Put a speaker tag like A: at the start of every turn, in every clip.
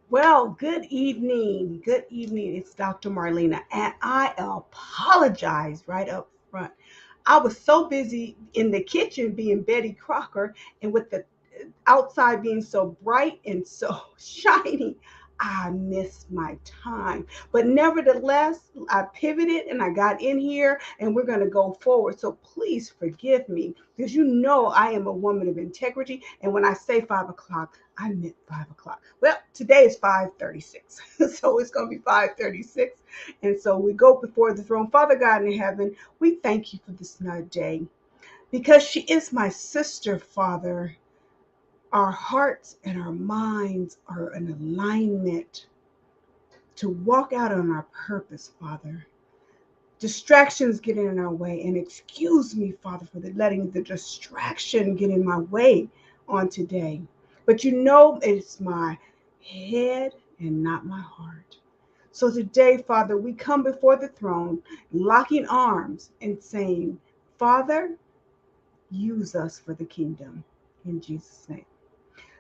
A: Well, good evening. Good evening. It's Dr. Marlena, and I apologize right up front. I was so busy in the kitchen being Betty Crocker and with the outside being so bright and so shiny, I missed my time. But nevertheless, I pivoted and I got in here and we're going to go forward. So please forgive me because you know I am a woman of integrity. And when I say 5 o'clock, I meant 5 o'clock. Well, today is 5:36. So it's going to be 5:36. And so we go before the throne. Father God in heaven, we thank you for this another day because she is my sister, Father. Our hearts and our minds are in alignment to walk out on our purpose, Father. Distractions get in our way, and excuse me, Father, for letting the distraction get in my way on today. But you know it's my head and not my heart. So today, Father, we come before the throne, locking arms and saying, Father, use us for the kingdom. In Jesus' name.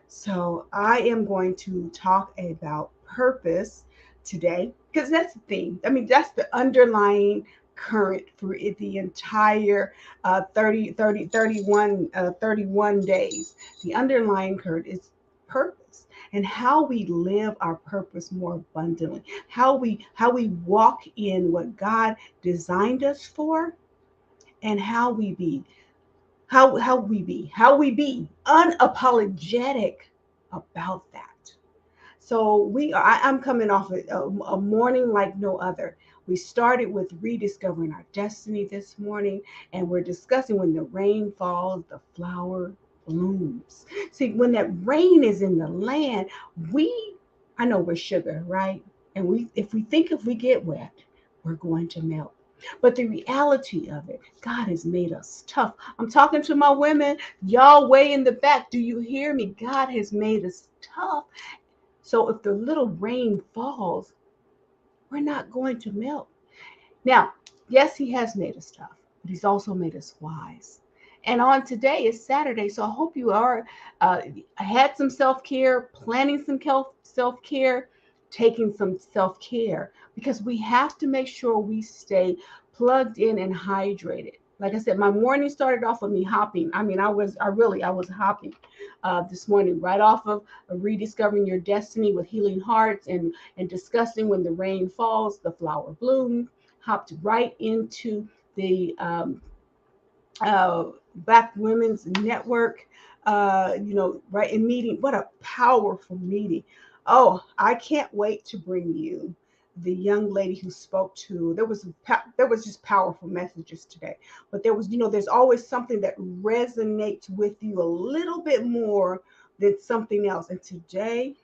A: So I am going to talk about purpose today because that's the thing. I mean, that's the underlying current for the entire 31 days. The underlying current is purpose and how we live our purpose more abundantly, how we walk in what God designed us for, and how we be unapologetic about that. So I'm coming off a morning like no other. We started with rediscovering our destiny this morning, and we're discussing when the rain falls, the flower blooms. See, when that rain is in the land, I know we're sugar, right? And if we get wet, we're going to melt. But the reality of it, God has made us tough. I'm talking to my women, y'all way in the back. Do you hear me? God has made us tough. So if the little rain falls, we're not going to melt. Now, yes, He has made us tough, but He's also made us wise. And on today is Saturday, so I hope you are had some self care, planning some self care, taking some self care, because we have to make sure we stay plugged in and hydrated. Like I said, my morning started off with me hopping. I mean, I was hopping this morning, right off of rediscovering your destiny with healing hearts and discussing when the rain falls, the flower blooms, hopped right into the uh, Black Women's Network, right in meeting. What a powerful meeting. Oh, I can't wait to bring you the young lady who spoke to. There was just powerful messages today, but there's always something that resonates with you a little bit more than something else. And today,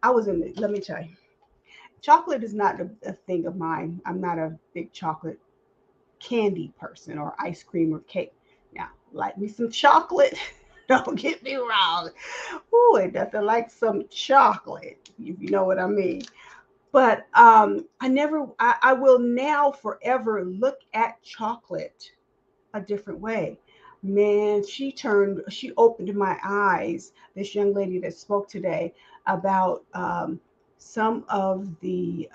A: let me tell you, chocolate is not a thing of mine. I'm not a big chocolate candy person or ice cream or cake. Now, like me some chocolate. Don't get me wrong. Ooh, ain't nothing like some chocolate, if you know what I mean. But I will now forever look at chocolate a different way. Man, she opened my eyes, this young lady that spoke today, about some of the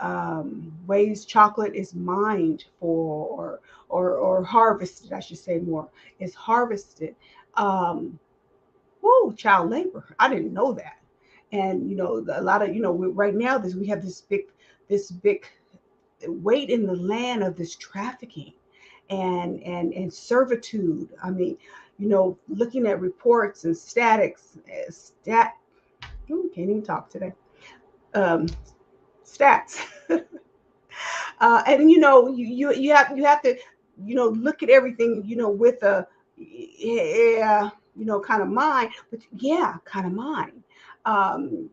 A: ways chocolate is mined for, or harvested, I should say more, is harvested. Um, child labor. I didn't know that. And a lot of right now we have this big weight in the land of this trafficking and servitude. I mean, looking at reports and statics, can't even talk today. Um, stats, and you have to look at everything with a yeah kind of mind, but yeah, kind of mind.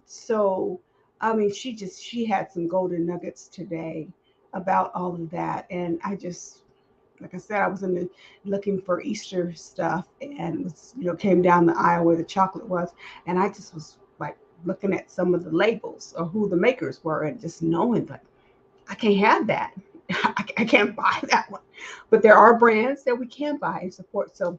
A: So I mean, she had some golden nuggets today about all of that, and I just, like I said, I was looking for Easter stuff, and came down the aisle where the chocolate was, and I just was like looking at some of the labels or who the makers were, and just knowing that I can't have that. I can't buy that one. But there are brands that we can buy and support. So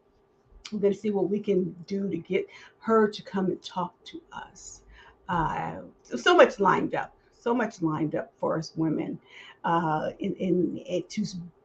A: we're going to see what we can do to get her to come and talk to us. Uh, so much lined up, so much lined up for us women,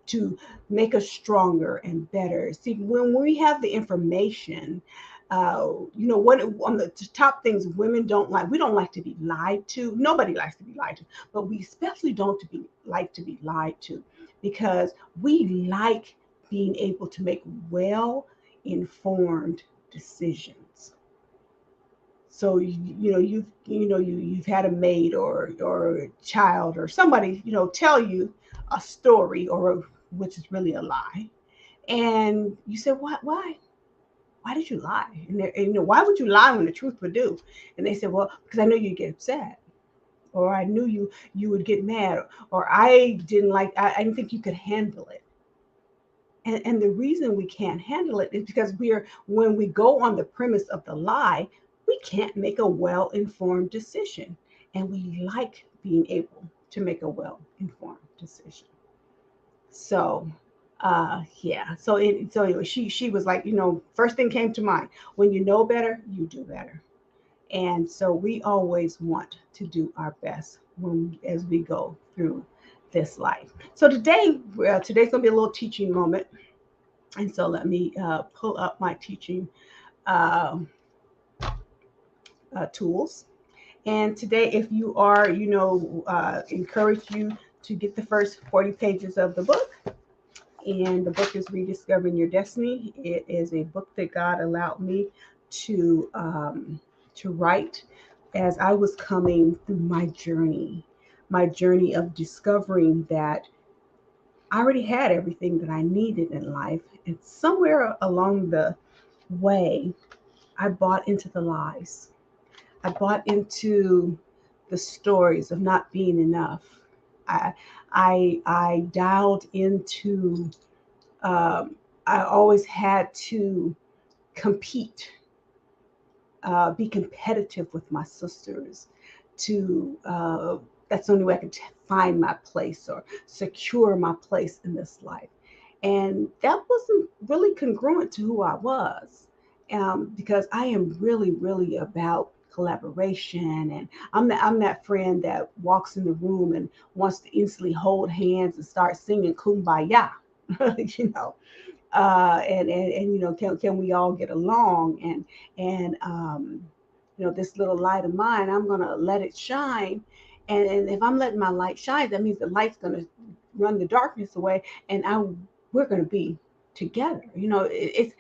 A: to make us stronger and better. See, when we have the information, what on the top things women don't like, we don't like to be lied to. Nobody likes to be lied to, but we especially don't to be like to be lied to, because we like being able to make well informed decisions. So you've had a maid or a child or somebody tell you a story, or which is really a lie, and you said, why did you lie? And why would you lie when the truth would do? And they said, well, because I knew you'd get upset, or I knew you would get mad, or I didn't think you could handle it. And the reason we can't handle it is because when we go on the premise of the lie, we can't make a well-informed decision. And we like being able to make a well-informed decision. So yeah. So anyway, she was like, first thing came to mind. When you know better, you do better. And so we always want to do our best as we go through this life. So today's gonna be a little teaching moment, and so let me pull up my teaching uh, tools. And today, if you are, encourage you to get the first 40 pages of the book. And the book is Rediscovering Your Destiny. It is a book that God allowed me to write as I was coming through my journey of discovering that I already had everything that I needed in life. And somewhere along the way, I bought into the lies. I bought into the stories of not being enough. I I dialed into. I always had to compete, be competitive with my sisters. To That's the only way I could find my place or secure my place in this life, and that wasn't really congruent to who I was, because I am really, really about collaboration, and I'm that friend that walks in the room and wants to instantly hold hands and start singing "Kumbaya," you know, and can we all get along, and this little light of mine, I'm gonna let it shine, and if I'm letting my light shine, that means the light's gonna run the darkness away, and we're gonna be together. It's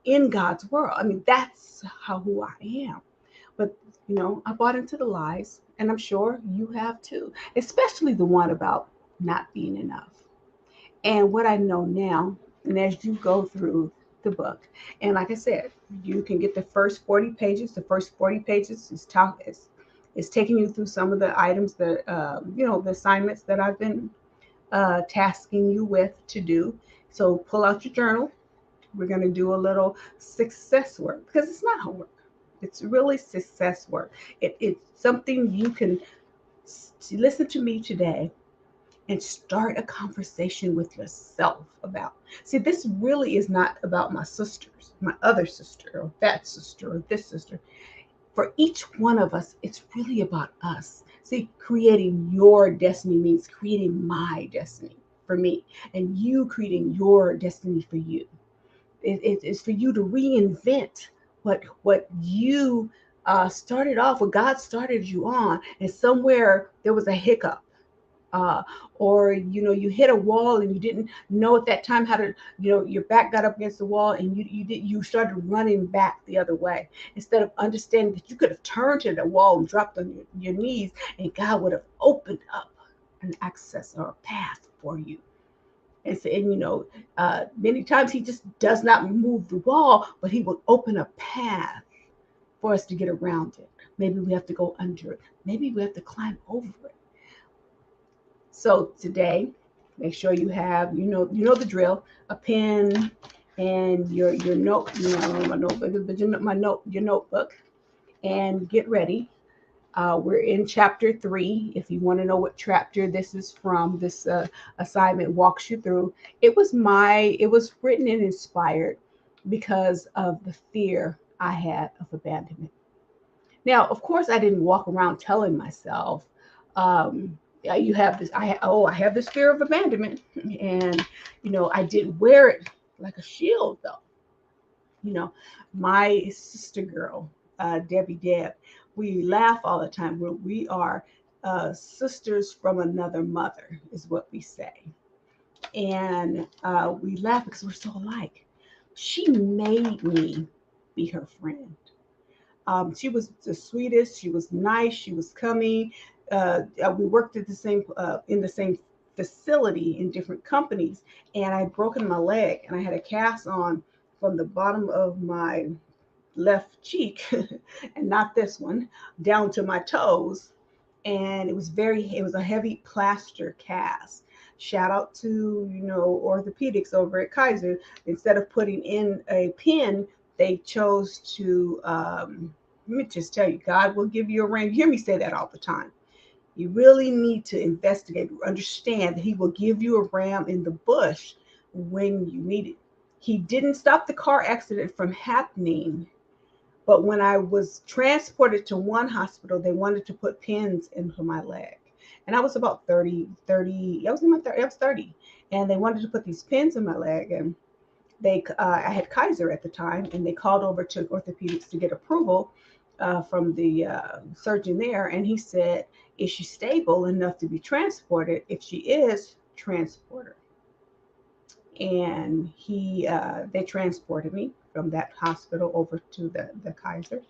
A: in God's world. I mean, that's who I am. But I bought into the lies, and I'm sure you have too, especially the one about not being enough. And what I know now, and as you go through the book, and like I said, you can get the first 40 pages. The first 40 pages is taking you through some of the items that, the assignments that I've been tasking you with to do. So pull out your journal. We're going to do a little success work, because it's not homework. It's really success work. It's something you can listen to me today and start a conversation with yourself about. See, this really is not about my sisters, my other sister, or that sister, or this sister. For each one of us, it's really about us. See, creating your destiny means creating my destiny for me, and you creating your destiny for you. It's for you to reinvent what you started off, what God started you on, and somewhere there was a hiccup, uh, or you hit a wall and you didn't know at that time how to, your back got up against the wall, and you started running back the other way, instead of understanding that you could have turned to the wall and dropped on your knees, and God would have opened up an access or a path for you. And many times he just does not remove the wall, but he will open a path for us to get around it. Maybe we have to go under it, maybe we have to climb over it. So today, make sure you have, the drill, a pen and your note, my notebook, but your notebook, and get ready. We're in chapter 3. If you want to know what chapter this is from, this assignment walks you through. It was written and inspired because of the fear I had of abandonment. Now, of course, I didn't walk around telling myself, yeah, you have this. I have this fear of abandonment, and I didn't wear it like a shield, though. You know, my sister girl, Debbie Deb, we laugh all the time. We are sisters from another mother, is what we say, and we laugh because we're so alike. She made me be her friend. She was the sweetest. She was nice. She was coming. We worked at the same in the same facility in different companies, and I broken my leg, and I had a cast on from the bottom of my left cheek, and not this one, down to my toes, and it was a heavy plaster cast. Shout out to orthopedics over at Kaiser. Instead of putting in a pin, they chose to let me just tell you, God will give you a ring. You hear me say that all the time. You really need to investigate, understand that He will give you a ram in the bush when you need it. He didn't stop the car accident from happening, but when I was transported to one hospital, they wanted to put pins into my leg. And I was about 30. I was in my 30, I was 30. And they wanted to put these pins in my leg. And I had Kaiser at the time, and they called over to orthopedics to get approval from the surgeon there. And he said, is she stable enough to be transported? If she is, transport her. And they transported me from that hospital over to the Kaiser.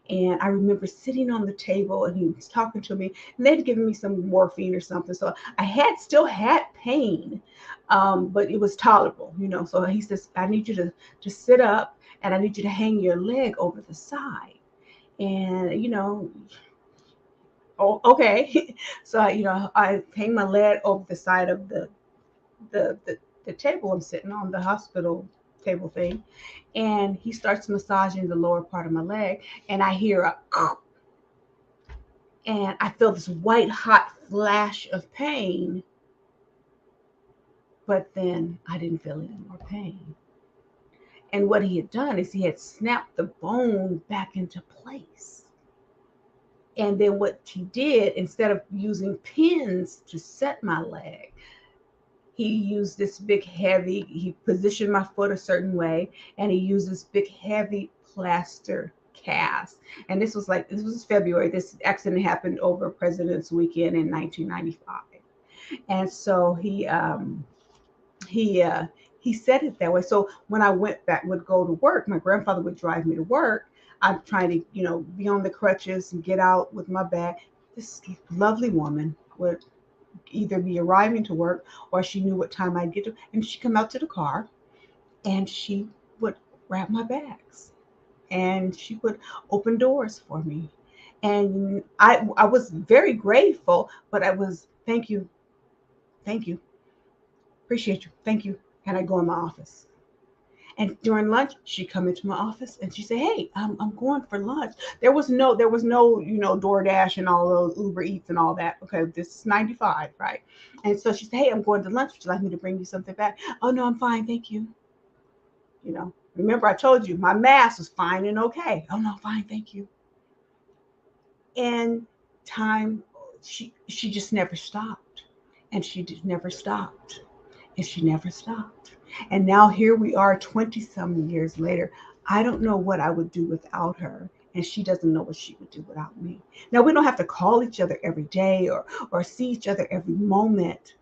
A: And I remember sitting on the table, and he was talking to me, and they'd given me some morphine or something. So I still had pain, but it was tolerable. So he says, I need you to sit up, and I need you to hang your leg over the side. And oh, okay. So I hang my leg over the side of the, the the table I'm sitting on, the hospital table thing, and he starts massaging the lower part of my leg, and I hear a and I feel this white hot flash of pain, but then I didn't feel any more pain. And what he had done is he had snapped the bone back into place. And then what he did, instead of using pins to set my leg, he used this big heavy, he positioned my foot a certain way, and he used this big heavy plaster cast. And this was February. This accident happened over President's Weekend in 1995. And so he he said it that way. So when I would go to work, my grandfather would drive me to work. I'm trying to, be on the crutches and get out with my bag. This lovely woman would either be arriving to work, or she knew what time I'd get to, and she'd come out to the car, and she would grab my bags, and she would open doors for me. And I was very grateful, but I was, thank you, appreciate you, thank you. And I go in my office. And during lunch, she'd come into my office, and she'd say, "Hey, I'm going for lunch." There was no, DoorDash and all those Uber Eats and all that. Okay, this is 95, right? And so she said, "Hey, I'm going to lunch. Would you like me to bring you something back?" "Oh no, I'm fine, thank you." Remember I told you my mask was fine and okay. "Oh no, fine, thank you." And time, she just never stopped, and she just never stopped, and she never stopped. And now here we are 20 some years later. I don't know what I would do without her. And she doesn't know what she would do without me. Now, we don't have to call each other every day or see each other every moment.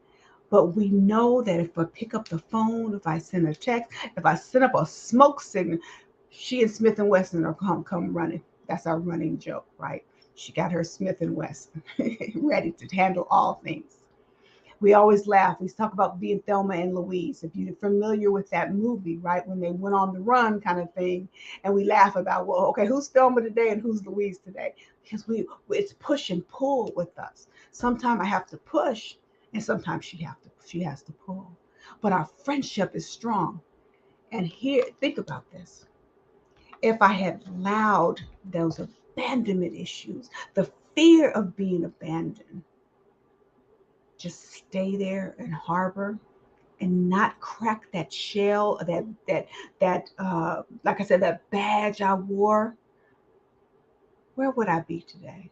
A: But we know that if I pick up the phone, if I send a text, if I set up a smoke signal, she and Smith and Wesson are come running. That's our running joke, right? She got her Smith and Wesson ready to handle all things. We always laugh. We talk about being Thelma and Louise. If you're familiar with that movie, right, when they went on the run kind of thing, and we laugh about, well, okay, who's Thelma today and who's Louise today? Because it's push and pull with us. Sometimes I have to push, and sometimes she has to pull. But our friendship is strong. And here, think about this. If I had allowed those abandonment issues, the fear of being abandoned, just stay there and harbor and not crack that shell, that like I said, that badge I wore, where would I be today?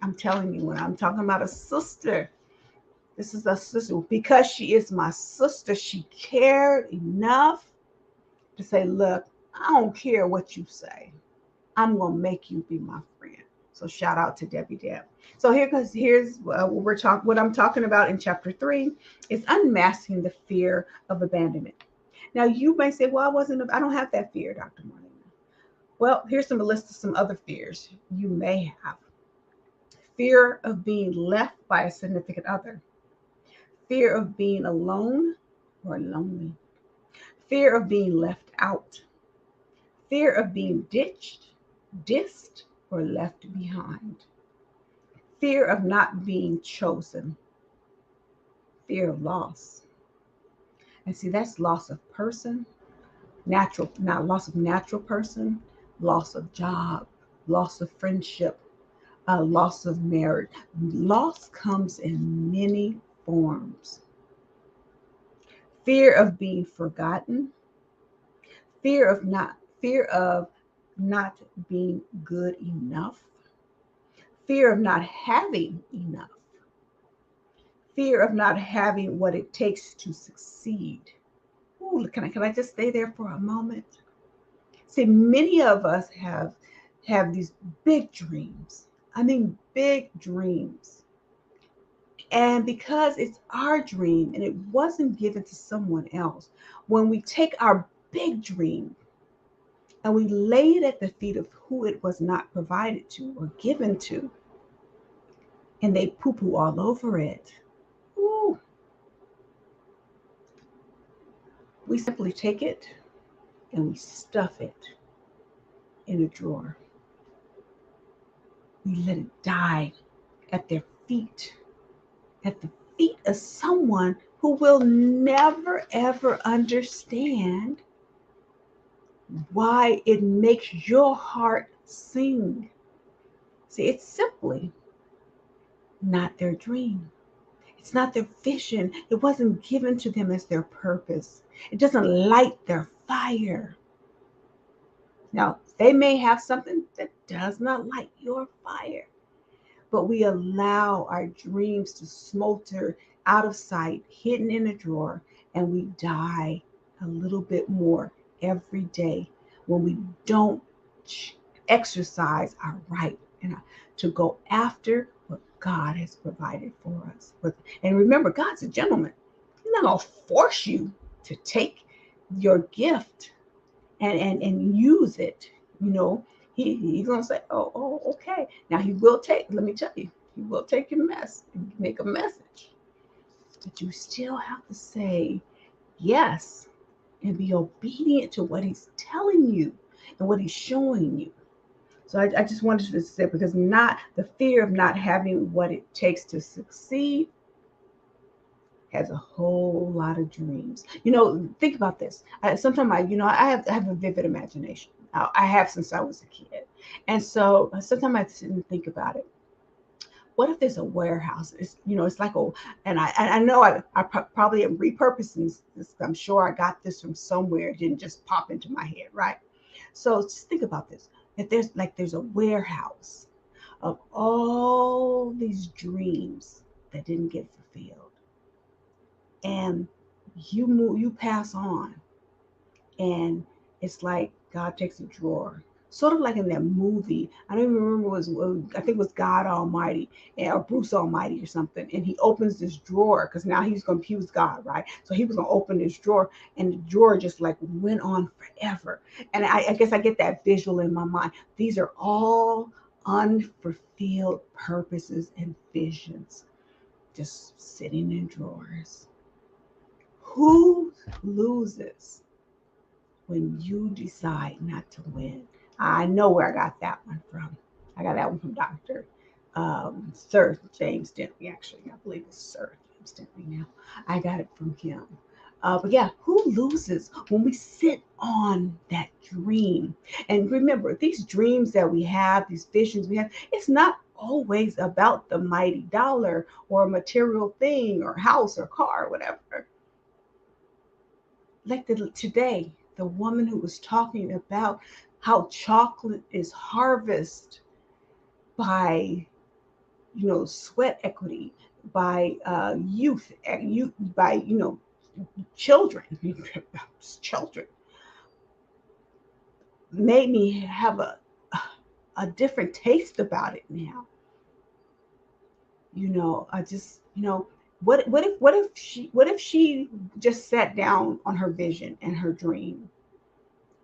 A: I'm telling you, when I'm talking about a sister, this is a sister. Because she is my sister, she cared enough to say, look, I don't care what you say. I'm going to make you be my friend. So shout out to Debbie Deb. So here's what I'm talking about in chapter 3 is unmasking the fear of abandonment. Now you may say, well, I don't have that fear, Dr. Marlena. Well, here's a list of some other fears you may have. Fear of being left by a significant other, fear of being alone or lonely, fear of being left out, fear of being ditched, dissed, or left behind, fear of not being chosen, fear of loss. And see, that's loss of person, not loss of natural person, loss of job, loss of friendship, loss of marriage. Loss comes in many forms. Fear of being forgotten, fear of not fear of not being good enough, fear of not having enough, fear of not having what it takes to succeed. Ooh, can I just stay there for a moment? See, many of us have these big dreams. I mean, big dreams. And because it's our dream and it wasn't given to someone else, when we take our big dream and we lay it at the feet of who it was not provided to or given to, and they poo poo all over it, ooh, we simply take it and we stuff it in a drawer. We let it die at their feet, at the feet of someone who will never ever understand why it makes your heart sing. See, it's simply not their dream. It's not their vision. It wasn't given to them as their purpose. It doesn't light their fire. Now, they may have something that does not light your fire, but we allow our dreams to smolder out of sight, hidden in a drawer, and we die a little bit more every day when we don't exercise our right to go after what God has provided for us. And remember, God's a gentleman. He's not going to force you to take your gift and use it. You know, he's gonna say, oh, okay. Now he will take. Let me tell you, he will take your mess and make a message, but you still have to say yes and be obedient to what he's telling you and what he's showing you. So I just wanted to say, because not the fear of not having what it takes to succeed has a whole lot of dreams. Think about this. Sometimes I have a vivid imagination. I have since I was a kid, and so sometimes I sit and think about it. What if there's a warehouse? It's like and I know I probably am repurposing this. I'm sure I got this from somewhere. It didn't just pop into my head, right? So just think about this. If there's a warehouse of all these dreams that didn't get fulfilled, and you pass on, and it's like God takes a drawer, sort of like in that movie. I don't even remember, I think it was God Almighty, or Bruce Almighty or something, and he opens this drawer because now he's gonna use God, right? So he was gonna open this drawer, and the drawer just like went on forever. And I guess I get that visual in my mind. These are all unfulfilled purposes and visions just sitting in drawers. Who loses when you decide not to win? I know where I got that one from. I got that one from Dr. Sir James Dentley, actually. I believe it's Sir James Dentley now. I got it from him. But yeah, who loses when we sit on that dream? And remember, these dreams that we have, these visions we have, it's not always about the mighty dollar or a material thing or house or car or whatever. Like today, the woman who was talking about how chocolate is harvested by, sweat equity, by by, children, children, made me have a different taste about it now. I just, what if she just sat down on her vision and her dream,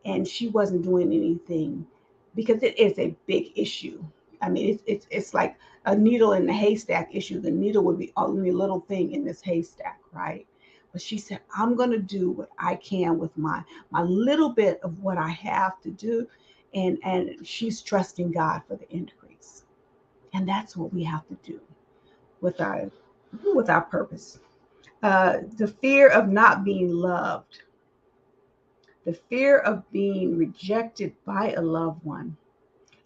A: and she wasn't doing anything, because it is a big issue. I mean, it's like a needle in the haystack issue. The needle would be only a little thing in this haystack, right? But she said, I'm gonna do what I can with my little bit of what I have to do, and she's trusting God for the increase. And that's what we have to do with our purpose. The fear of not being loved, the fear of being rejected by a loved one,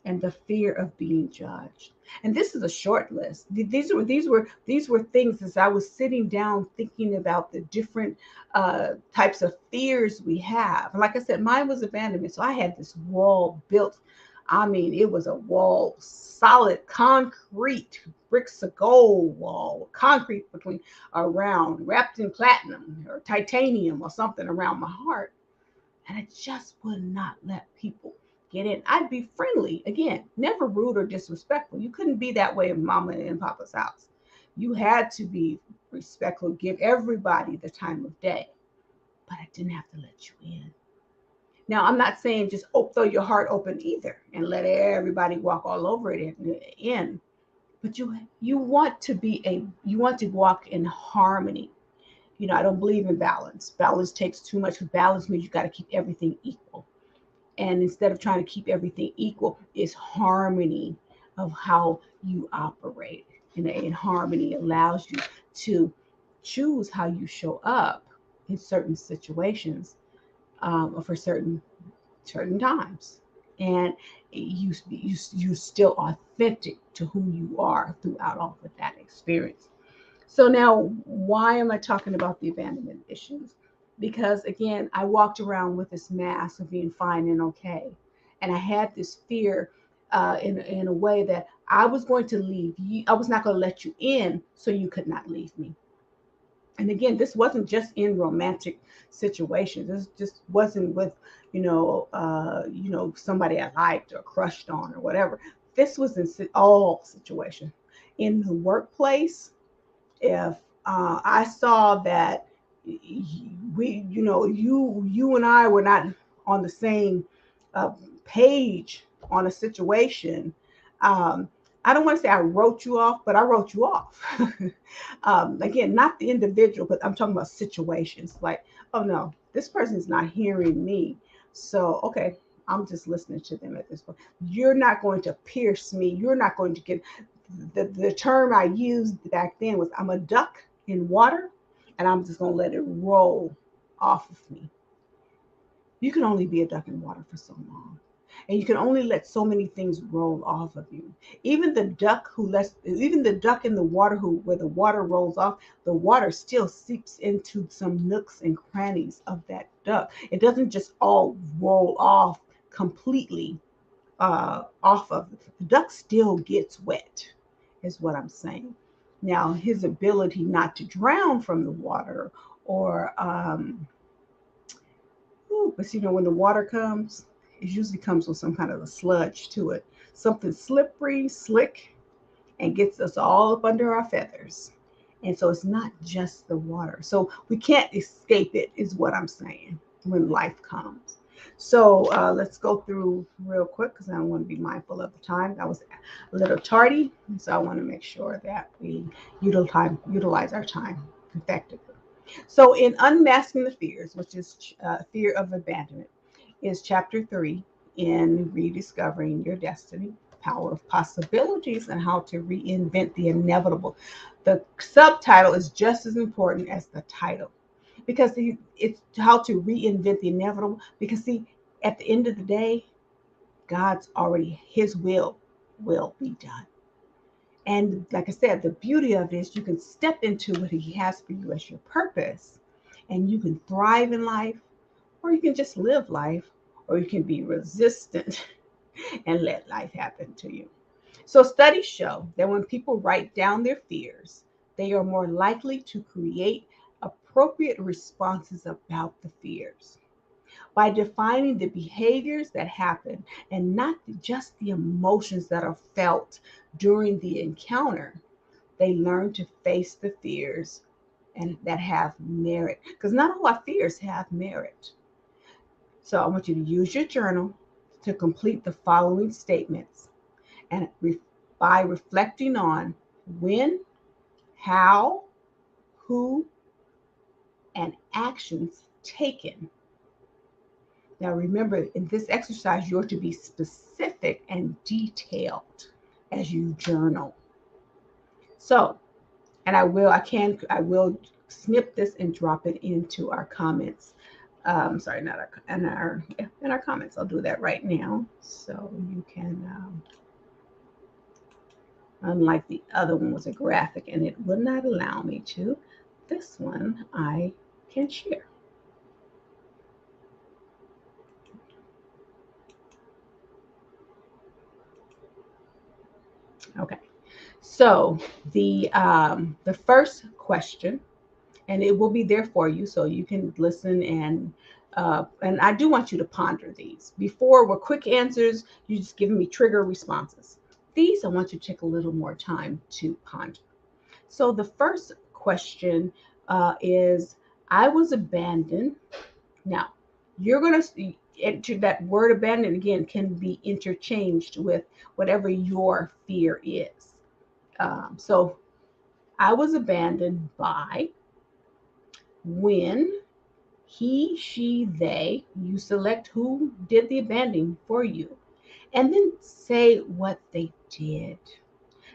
A: and the fear of being judged. And this is a short list. These were things as I was sitting down thinking about the different types of fears we have. And like I said, mine was abandonment. So I had this wall built. I mean, it was a wall, solid concrete, bricks of gold wall, concrete between around, wrapped in platinum or titanium or something around my heart. And I just would not let people get in. I'd be friendly, again, never rude or disrespectful. You couldn't be that way in mama and papa's house. You had to be respectful, give everybody the time of day, but I didn't have to let you in. Now, I'm not saying just throw your heart open either and let everybody walk all over it in, but you want to walk in harmony. I don't believe in balance. Balance takes too much. Balance means you got to keep everything equal. And instead of trying to keep everything equal, it's harmony of how you operate. And harmony allows you to choose how you show up in certain situations, or for certain times, and you still authentic to who you are throughout all of that experience. So now, why am I talking about the abandonment issues? Because again, I walked around with this mask of being fine and okay, and I had this fear, in a way that I was going to leave you. I was not going to let you in, so you could not leave me. And again, this wasn't just in romantic situations. This just wasn't with, somebody I liked or crushed on or whatever. This was in all situations. In the workplace, if I saw that you and I were not on the same uh, page on a situation, um, I don't want to say I wrote you off, but I wrote you off. Again, not the individual, but I'm talking about situations. Like, oh no, this person's not hearing me. So, okay, I'm just listening to them at this point. You're not going to pierce me. You're not going to get the term I used back then was, I'm a duck in water, and I'm just going to let it roll off of me. You can only be a duck in water for so long. And you can only let so many things roll off of you. Even the duck in the water where the water rolls off, the water still seeps into some nooks and crannies of that duck. It doesn't just all roll off completely, off of it. The duck still gets wet, is what I'm saying. Now, his ability not to drown from the water, or but when the water comes, it usually comes with some kind of a sludge to it, something slippery, slick, and gets us all up under our feathers. And so it's not just the water. So we can't escape it, is what I'm saying, when life comes. So let's go through real quick, because I want to be mindful of the time. I was a little tardy, so I want to make sure that we utilize our time effectively. So in Unmasking the Fears, which is fear of abandonment, is chapter 3 in Rediscovering Your Destiny, Power of Possibilities, and How to Reinvent the Inevitable. The subtitle is just as important as the title, because it's how to reinvent the inevitable. Because see, at the end of the day, God's already, His will be done. And like I said, the beauty of it is you can step into what He has for you as your purpose, and you can thrive in life, or you can just live life, or you can be resistant and let life happen to you. So studies show that when people write down their fears, they are more likely to create appropriate responses about the fears. By defining the behaviors that happen and not just the emotions that are felt during the encounter, they learn to face the fears and that have merit. Because not all our fears have merit. So I want you to use your journal to complete the following statements and by reflecting on when, how, who, and actions taken. Now remember, in this exercise, you're to be specific and detailed as you journal. So, and I will snip this and drop it into our comments. Sorry, not our, in our comments. I'll do that right now. So you can, unlike the other one was a graphic and it would not allow me to, this one I can share. Okay. So the first question, and it will be there for you, so you can listen and I do want you to ponder these. Before were quick answers, you just giving me trigger responses. These I want you to take a little more time to ponder. So the first question is, I was abandoned. Now, you're going to enter that word abandoned again can be interchanged with whatever your fear is. So I was abandoned by when he, she, they, you select who did the abandoning for you, and then say what they did.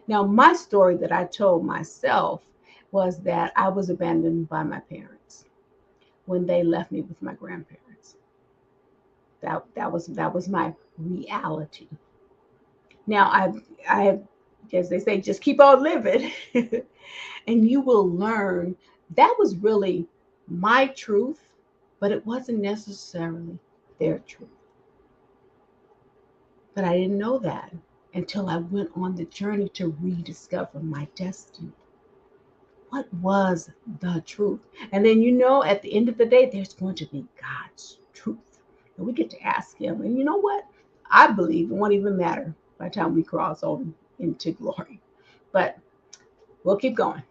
A: Now, my story that I told myself was that I was abandoned by my parents when they left me with my grandparents. That was my reality. Now, I as they say, just keep on living, and you will learn that was really my truth, but it wasn't necessarily their truth. But I didn't know that until I went on the journey to rediscover my destiny. What was the truth? And then, at the end of the day, there's going to be God's truth. And we get to ask Him. And you know what? I believe it won't even matter by the time we cross on into glory. But we'll keep going.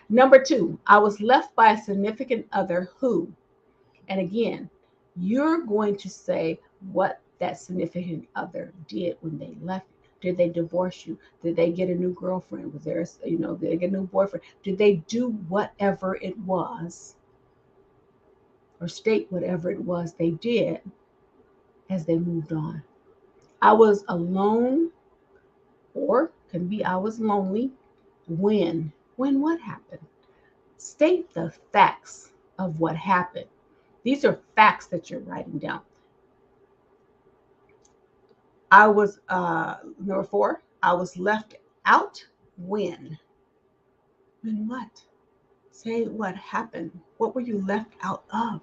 A: Number two, I was left by a significant other who, and again, you're going to say what that significant other did when they left. Did they divorce you? Did they get a new girlfriend? Was there, did they get a new boyfriend? Did they do whatever it was or state whatever it was they did as they moved on? I was alone, or can be I was lonely when. When what happened? State the facts of what happened. These are facts that you're writing down. I was number four. I was left out when. When what? Say what happened. What were you left out of?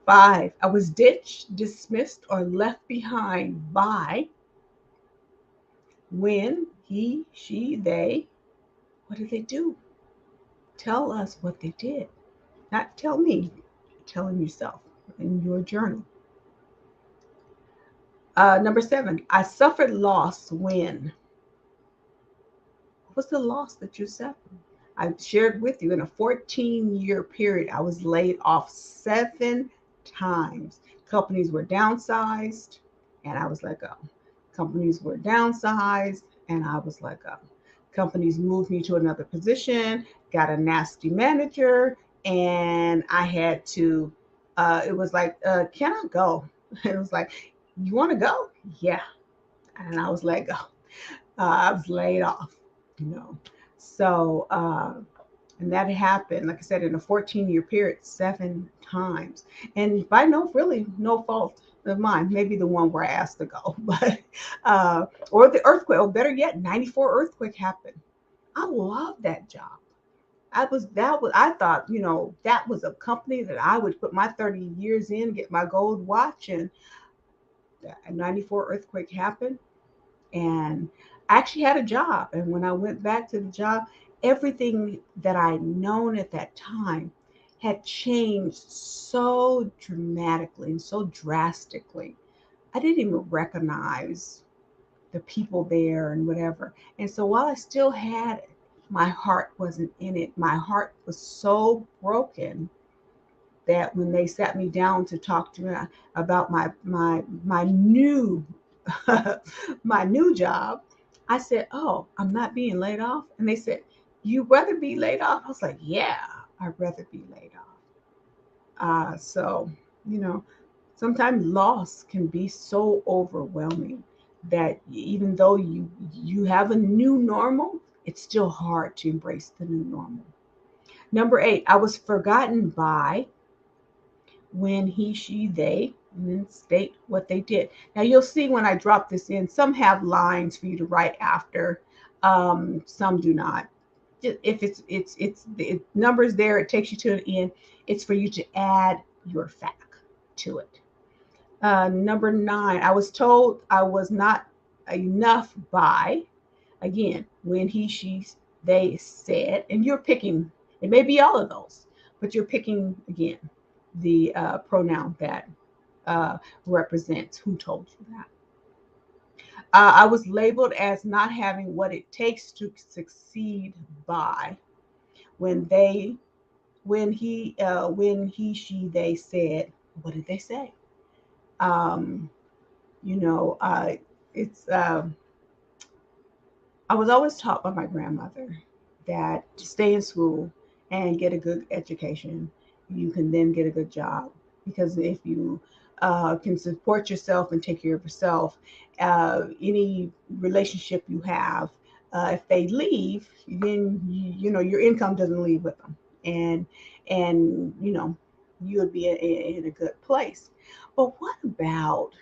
A: Five. I was ditched, dismissed, or left behind by. When he, she, they. What did they do? Tell us what they did. Not tell me. Telling yourself in your journal. Number seven. I suffered loss when. What was the loss that you suffered? I shared with you in a 14-year period, I was laid off 7 times. Companies were downsized, and I was let go. Companies were downsized, and I was let go. Companies moved me to another position, got a nasty manager, and I had to, it was like, can I go? It was like, you want to go? Yeah. And I was let go. I was laid off, you know. So, and that happened, like I said, in a 14-year period, 7 times. And by no fault of mine, maybe the one where I asked to go, but, or the earthquake, or better yet, 94 earthquake happened. I love that job. I thought, that was a company that I would put my 30 years in, get my gold watch, and a 94 earthquake happened. And I actually had a job. And when I went back to the job, everything that I'd known at that time had changed so dramatically and so drastically. I didn't even recognize the people there and whatever. And so while I still had it, my heart wasn't in it. My heart was so broken that when they sat me down to talk to me about my new my new job, I said, "Oh, I'm not being laid off." And they said, "You rather be laid off?" I was like, "Yeah, I'd rather be laid off." So, you know, sometimes loss can be so overwhelming that even though you have a new normal, it's still hard to embrace the new normal. Number 8, I was forgotten by when he, she, they, and then state what they did. Now you'll see when I drop this in, some have lines for you to write after, some do not. If it's the numbers there, it takes you to an end. It's for you to add your fact to it. Number 9, I was told I was not enough by, again, when he, she, they said, and you're picking, it may be all of those, but you're picking, again, the pronoun that uh, represents who told you that. I was labeled as not having what it takes to succeed by when they, when he, she, they said, what did they say? Um, you know, it's I was always taught by my grandmother that to stay in school and get a good education, you can then get a good job. Because if you can support yourself and take care of yourself, any relationship you have, if they leave, then you know your income doesn't leave with them, and you know you would be in a good place. But what about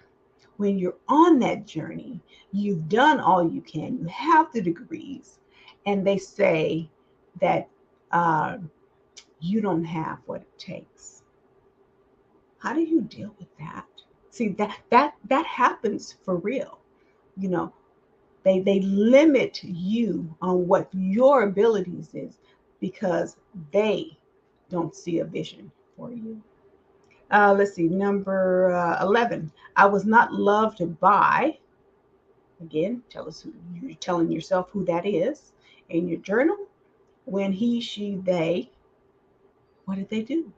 A: when you're on that journey, you've done all you can, you have the degrees, and they say that uh, you don't have what it takes. How do you deal with that? See, that happens for real. You know, they limit you on what your abilities is because they don't see a vision for you. Let's see, number 11. I was not loved by. Again, tell us who you're telling yourself who that is in your journal. When he, she, they, what did they do?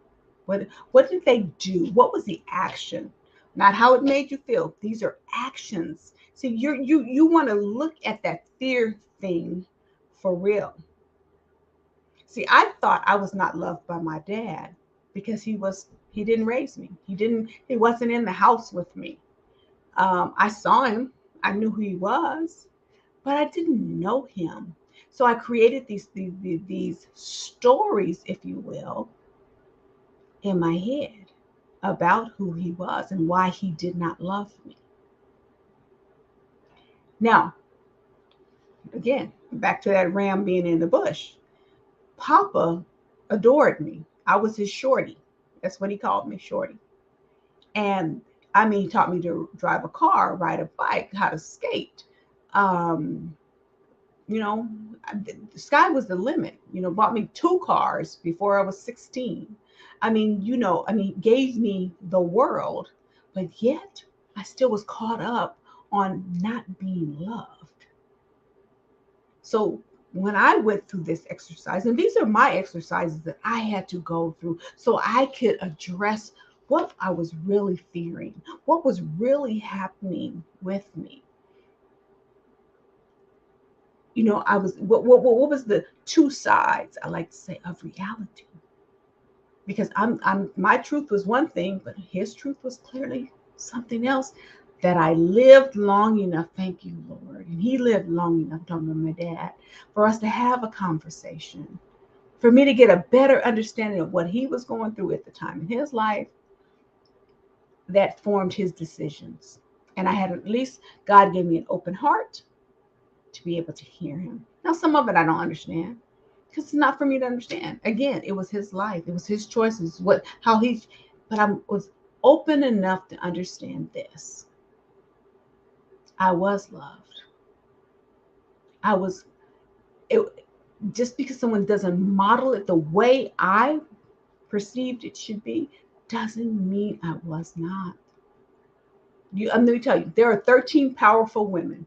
A: What did they do? What was the action? Not how it made you feel. These are actions. See, you want to look at that fear thing for real. See, I thought I was not loved by my dad because he didn't raise me. He wasn't in the house with me. I saw him. I knew who he was, but I didn't know him. So I created these stories, if you will, in my head about who he was and why he did not love me. Now, again, back to that ram being in the bush. Papa adored me. I was his shorty. That's what he called me, shorty. And I mean, he taught me to drive a car, ride a bike, how to skate. Um, you know, the sky was the limit. You know, bought me 2 cars before I was 16. I mean, gave me the world, but yet I still was caught up on not being loved. So when I went through this exercise, and these are my exercises that I had to go through so I could address what I was really fearing, what was really happening with me. You know, I was what was the two sides, I like to say, of reality. Because I'm my truth was one thing, but his truth was clearly something else. That I lived long enough, thank you, Lord, and he lived long enough, talking about my dad, for us to have a conversation, for me to get a better understanding of what he was going through at the time in his life that formed his decisions. And I had at least God gave me an open heart to be able to hear him. Now, some of it I don't understand because it's not for me to understand. Again, it was his life, it was his choices, but I was open enough to understand this. I was loved. I was, it, just because someone doesn't model it the way I perceived it should be, doesn't mean I was not. Let me tell you, there are 13 powerful women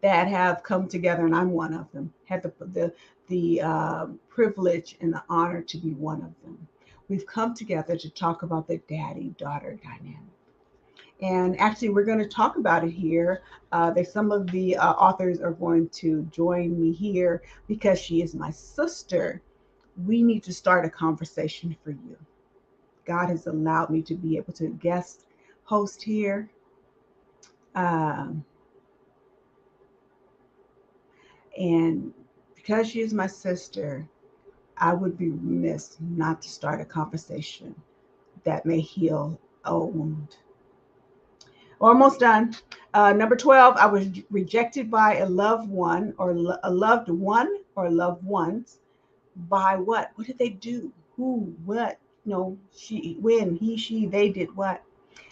A: that have come together, and I'm one of them. Had the privilege and the honor to be one of them. We've come together to talk about the daddy-daughter dynamic, and actually, we're going to talk about it here. Some of the authors are going to join me here because she is my sister. We need to start a conversation for you. God has allowed me to be able to guest host here. Um, and because she is my sister, I would be remiss not to start a conversation that may heal a wound. Almost done. Number 12, I was rejected by a loved one or a loved one or loved ones. By what? What did they do? Who? What? No, she, when, he, she, they did what?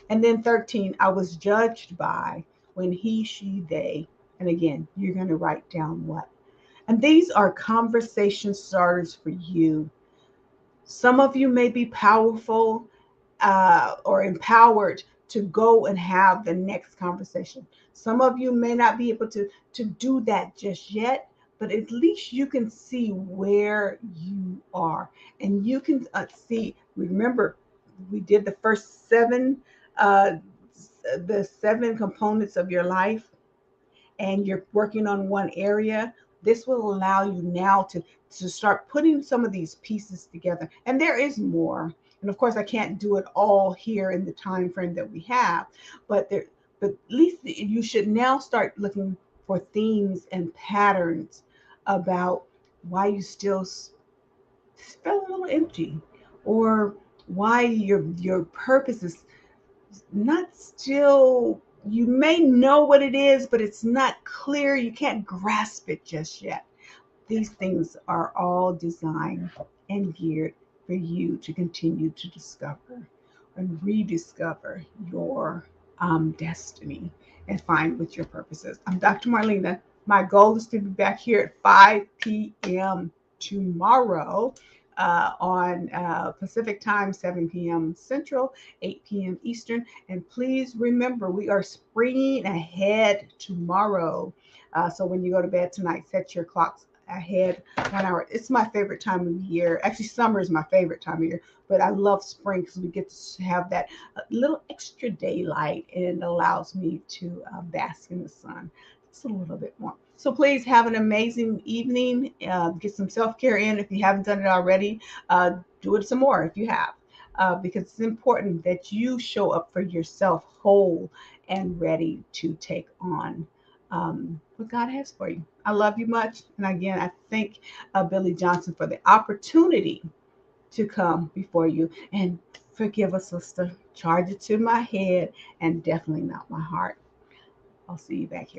A: And then 13, I was judged by when he, she, they. And again, you're going to write down what. And these are conversation starters for you. Some of you may be powerful or empowered to go and have the next conversation. Some of you may not be able to do that just yet, but at least you can see where you are. And you can see, remember, we did the first uh, the 7 components of your life, and you're working on one area. This will allow you now to start putting some of these pieces together. And there is more. And of course, I can't do it all here in the time frame that we have, but but at least you should now start looking for themes and patterns about why you still feel a little empty, or why your purpose is not still, you may know what it is, but it's not clear. You can't grasp it just yet. These things are all designed and geared for you to continue to discover and rediscover your destiny and find what your purpose is. I'm Dr. Marlena. My goal is to be back here at 5 p.m. tomorrow on Pacific time, 7 p.m. Central, 8 p.m. Eastern. And please remember, we are springing ahead tomorrow. So when you go to bed tonight, set your clocks ahead 1 hour. It's my favorite time of year. Actually, summer is my favorite time of year, but I love spring because we get to have that little extra daylight, and it allows me to bask in the sun just a little bit more. So please have an amazing evening. Get some self-care in if you haven't done it already. Do it some more if you have. Because it's important that you show up for yourself whole and ready to take on what God has for you. I love you much. And again, I thank Billy Johnson for the opportunity to come before you. And forgive us, sister. Charge it to my head and definitely not my heart. I'll see you back here.